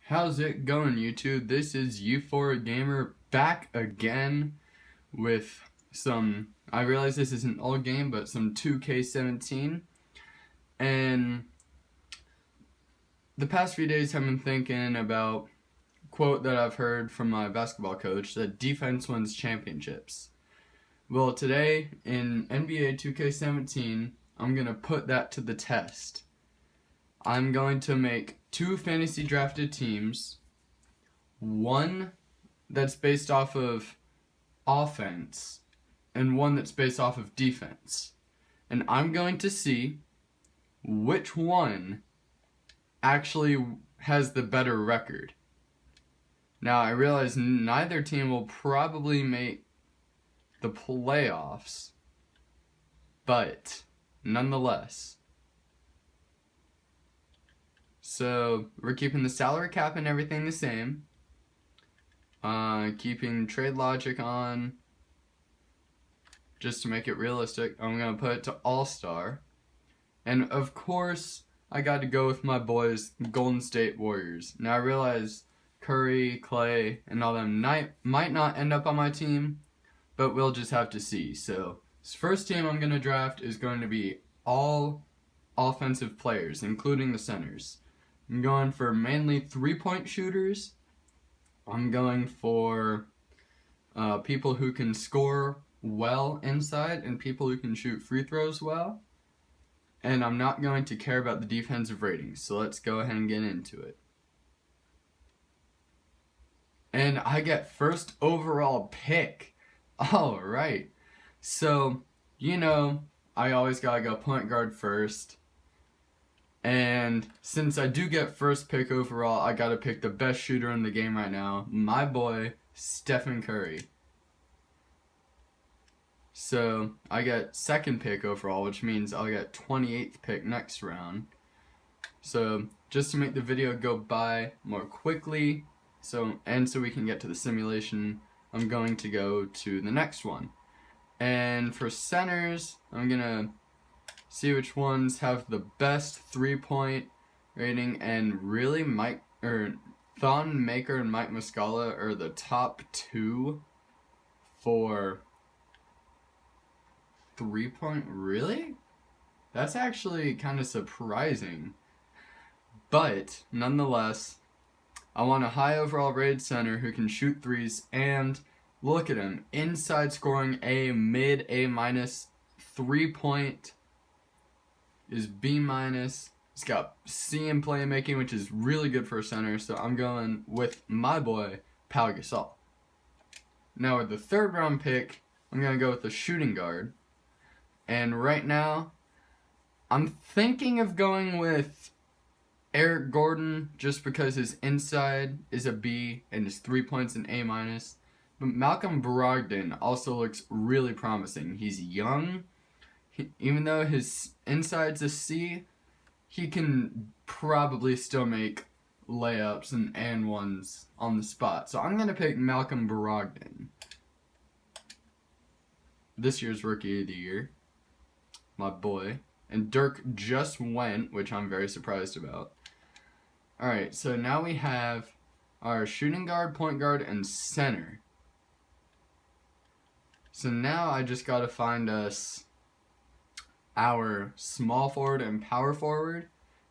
How's it going, YouTube? This is U4 Gamer back again with some, I realize this is an old game, but some 2K17. And the past few days I've been thinking about a quote that I've heard from my basketball coach that defense wins championships. Well, today in NBA 2K17, I'm going to put that to the test. I'm going to make two fantasy drafted teams, one that's based off of offense and one that's based off of defense. And I'm going to see which one actually has the better record. Now, I realize neither team will probably make the playoffs, but nonetheless. So, we're keeping the salary cap and everything the same. Keeping trade logic on, just to make it realistic. I'm going to put it to All-Star. And of course, I got to go with my boys, Golden State Warriors. Now, I realize Curry, Clay, and all them might not end up on my team, but we'll just have to see. So, this first team I'm going to draft is going to be all offensive players, including the centers. I'm going for mainly three-point shooters. I'm going for people who can score well inside and people who can shoot free throws well. And I'm not going to care about the defensive ratings. So let's go ahead and get into it. And I get first overall pick. Alright. So, I always gotta go point guard first. And since I do get first pick overall, I gotta pick the best shooter in the game right now, my boy, Stephen Curry. So, I get second pick overall, which means I'll get 28th pick next round. So, just to make the video go by more quickly, so we can get to the simulation, I'm going to go to the next one. And for centers, I'm gonna see which ones have the best 3-point rating, and really Thon Maker and Mike Muscala are the top two for 3-point. Really? That's actually kind of surprising. But nonetheless, I want a high overall rated center who can shoot threes, and look at him, inside scoring A, mid A-, 3-point is B-. He's got C in playmaking, which is really good for a center, so I'm going with my boy, Pau Gasol. Now with the third round pick, I'm going to go with the shooting guard. And right now, I'm thinking of going with Eric Gordon, just because his inside is a B and his 3 points an A-. But Malcolm Brogdon also looks really promising. He's young. Even though his inside's a C, he can probably still make layups and ones on the spot. So I'm going to pick Malcolm Brogdon. This year's Rookie of the Year. My boy. And Dirk just went, which I'm very surprised about. Alright, so now we have our shooting guard, point guard, and center. So now I just got to find us our small forward and power forward,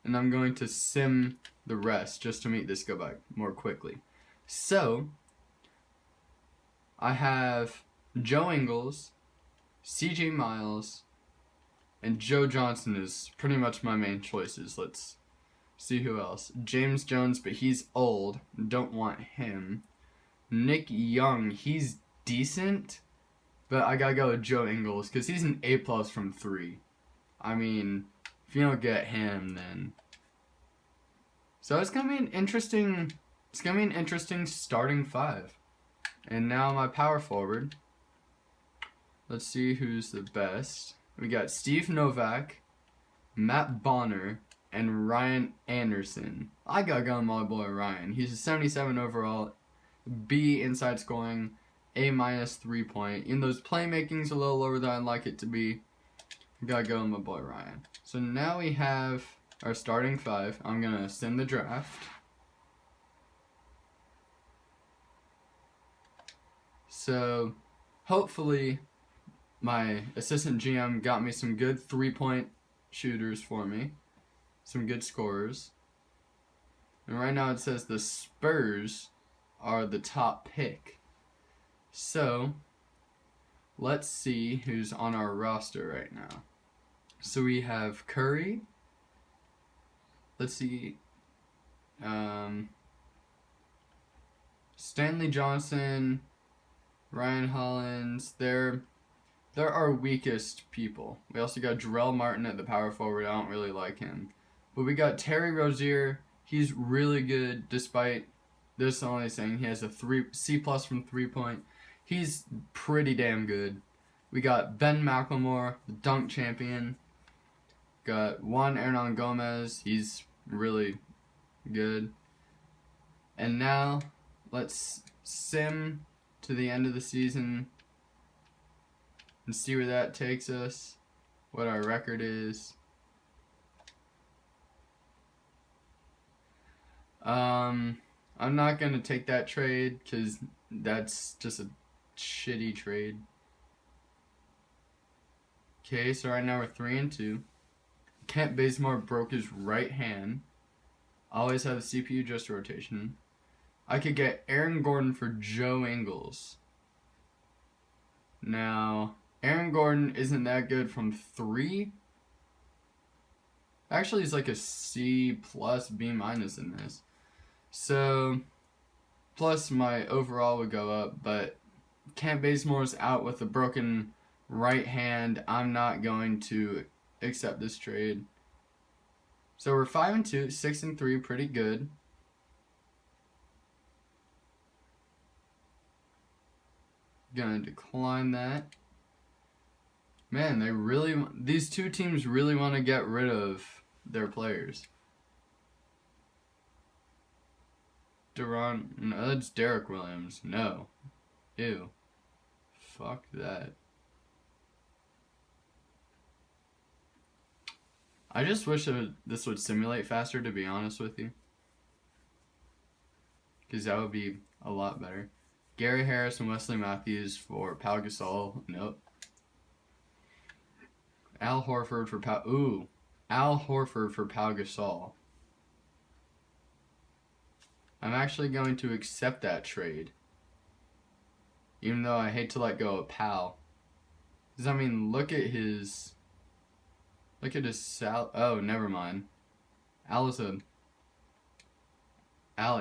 and I'm going to sim the rest just to make this go by more quickly. So, I have Joe Ingles, CJ Miles, and Joe Johnson is pretty much my main choices. Let's see who else. James Jones, but he's old. Don't want him. Nick Young, he's decent, but I gotta go with Joe Ingles because he's an A+ from 3. I mean, if you don't get him, then. So it's gonna be an interesting starting 5. And now my power forward. Let's see who's the best. We got Steve Novak, Matt Bonner, and Ryan Anderson. I gotta go with my boy Ryan. He's a 77 overall, B inside scoring, A- 3-point. Even though his playmaking's a little lower than I'd like it to be, gotta go with my boy Ryan. So now we have our starting 5. I'm gonna sim the draft. So hopefully my assistant GM got me some good 3-point shooters for me, some good scorers. And right now it says the Spurs are the top pick. So let's see who's on our roster right now. So we have Curry. Let's see. Stanley Johnson, Ryan Hollins. They're our weakest people. We also got Jarrell Martin at the power forward. I don't really like him. But we got Terry Rozier. He's really good despite this only saying he has a C+ from 3-point. He's pretty damn good. We got Ben McLemore, the dunk champion. Got Juan Hernan Gomez. He's really good. And now let's sim to the end of the season and see where that takes us, what our record is. I'm not going to take that trade because that's just a shitty trade. Okay, so right now we're 3-2. Kent Bazemore broke his right hand. Always have the CPU just rotation. I could get Aaron Gordon for Joe Ingles. Now, Aaron Gordon isn't that good from 3. Actually, he's like a C+, B- in this. So, plus my overall would go up, but Kent Bazemore's out with a broken right hand. I'm not going to accept this trade. So we're 5-2, 6-3, pretty good. Gonna decline that. Man, these two teams really want to get rid of their players. No, that's Derek Williams. No. Ew. Fuck that. I just wish this would simulate faster, to be honest with you. Because that would be a lot better. Gary Harris and Wesley Matthews for Pau Gasol. Nope. Al Horford for Pau Gasol. I'm actually going to accept that trade. Even though I hate to let go of Pau. Because, I mean, look at his oh, never mind. Al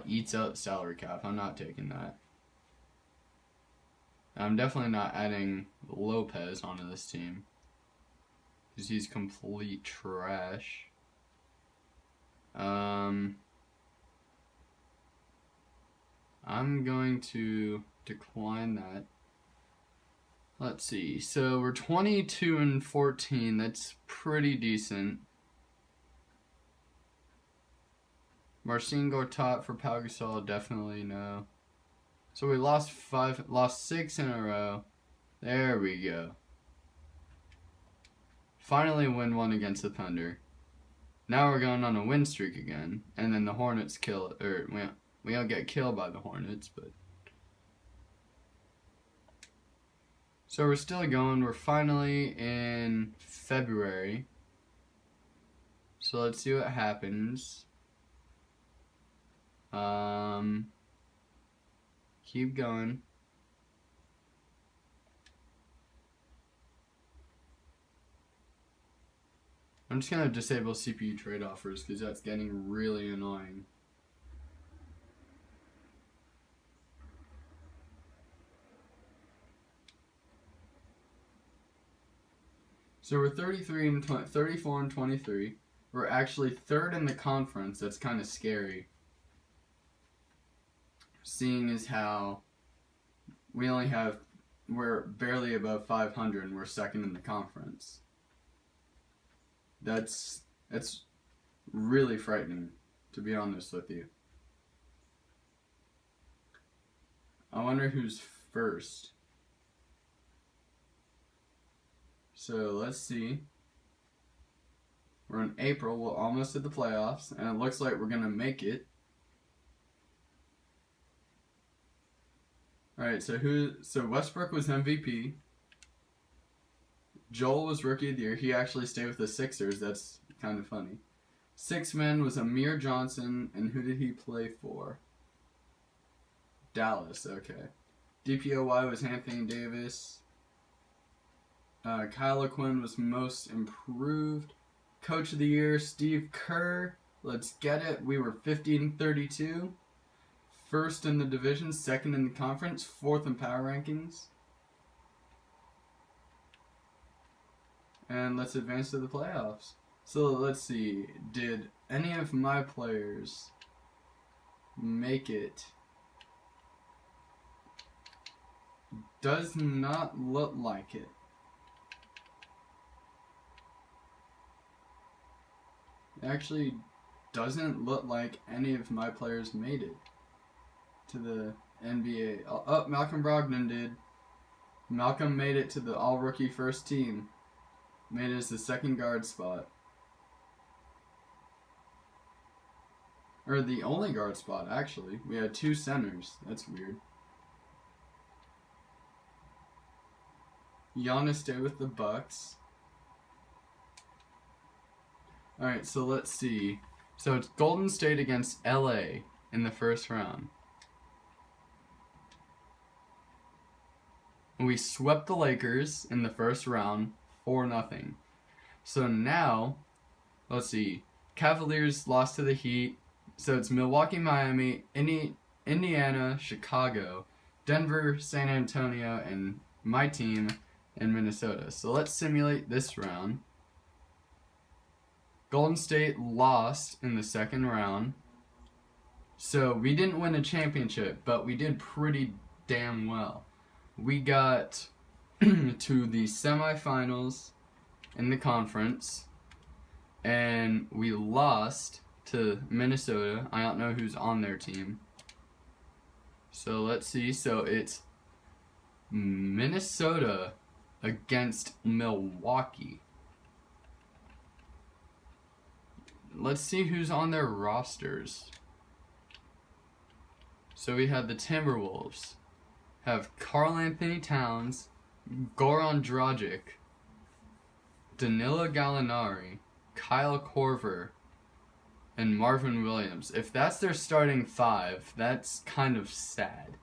eats up salary cap. I'm not taking that. I'm definitely not adding Lopez onto this team. Because he's complete trash. I'm going to decline that. Let's see. So we're 22-14. That's pretty decent. Marcin Gortat for Pau Gasol, definitely no. So we lost 6 in a row. There we go. Finally win one against the Thunder. Now we're going on a win streak again, and then the Hornets we don't get killed by the Hornets, but. So we're still going. We're finally in February. So let's see what happens. Keep going. I'm just going to disable CPU trade offers because that's getting really annoying. So we're 34-23. We're actually 3rd in the conference. That's kind of scary. Seeing as how we're barely above 500 and we're 2nd in the conference. That's really frightening, to be honest with you. I wonder who's first. So let's see. We're in April. We're almost at the playoffs, and it looks like we're gonna make it. Alright, so Westbrook was MVP. Joel was Rookie of the Year. He actually stayed with the Sixers. That's kind of funny. Sixth man was Amir Johnson, and who did he play for? Dallas, okay. DPOY was Anthony Davis. Kyle O'Quinn was Most Improved. Coach of the Year, Steve Kerr. Let's get it. We were 50-32. First in the division, second in the conference, fourth in power rankings. And let's advance to the playoffs. So let's see. Did any of my players make it? Does not look like it. It actually doesn't look like any of my players made it to the NBA. Oh, Malcolm Brogdon did. Malcolm made it to the all-rookie first team. Made it as the second guard spot. Or the only guard spot, actually. We had 2 centers. That's weird. Giannis stayed with the Bucks. Alright, so let's see. So it's Golden State against LA in the first round. We swept the Lakers in the first round 4-0. So now, let's see. Cavaliers lost to the Heat. So it's Milwaukee, Miami, Indiana, Chicago, Denver, San Antonio, and my team in Minnesota. So let's simulate this round. Golden State lost in the second round. So we didn't win a championship, but we did pretty damn well. We got to the semifinals in the conference, and we lost to Minnesota. I don't know who's on their team. So let's see. So it's Minnesota against Milwaukee. Let's see who's on their rosters. So we have the Timberwolves. Have Karl Anthony Towns, Goran Dragic, Danilo Gallinari, Kyle Korver, and Marvin Williams. If that's their starting 5, that's kind of sad.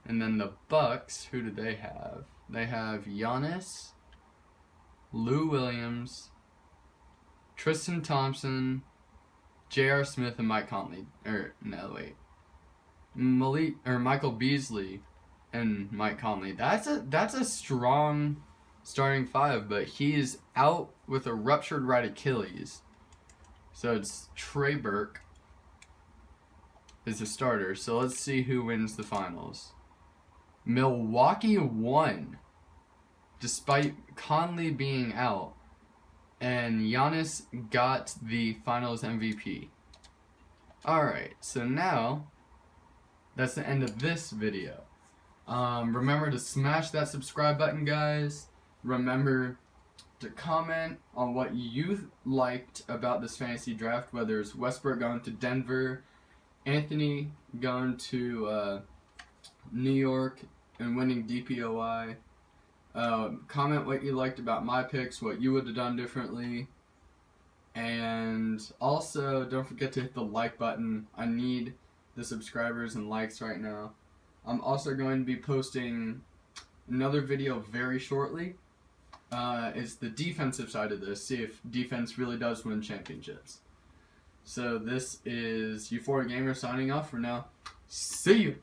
And then the Bucks, who do they have? They have Giannis, Lou Williams, Tristan Thompson, J.R. Smith, and Mike Conley. Michael Beasley and Mike Conley. That's a strong starting 5, but he's out with a ruptured right Achilles. So it's Trey Burke is the starter. So let's see who wins the finals. Milwaukee won, despite Conley being out, and Giannis got the finals MVP. Alright, so now that's the end of this video. Remember to smash that subscribe button, guys. Remember to comment on what you liked about this fantasy draft, whether it's Westbrook going to Denver, Anthony going to New York and winning DPOY. Comment what you liked about my picks, what you would have done differently. And also, don't forget to hit the like button. I need the subscribers and likes right now. I'm also going to be posting another video very shortly. It's the defensive side of this. See if defense really does win championships. So this is Euphoria Gamer signing off for now. See you!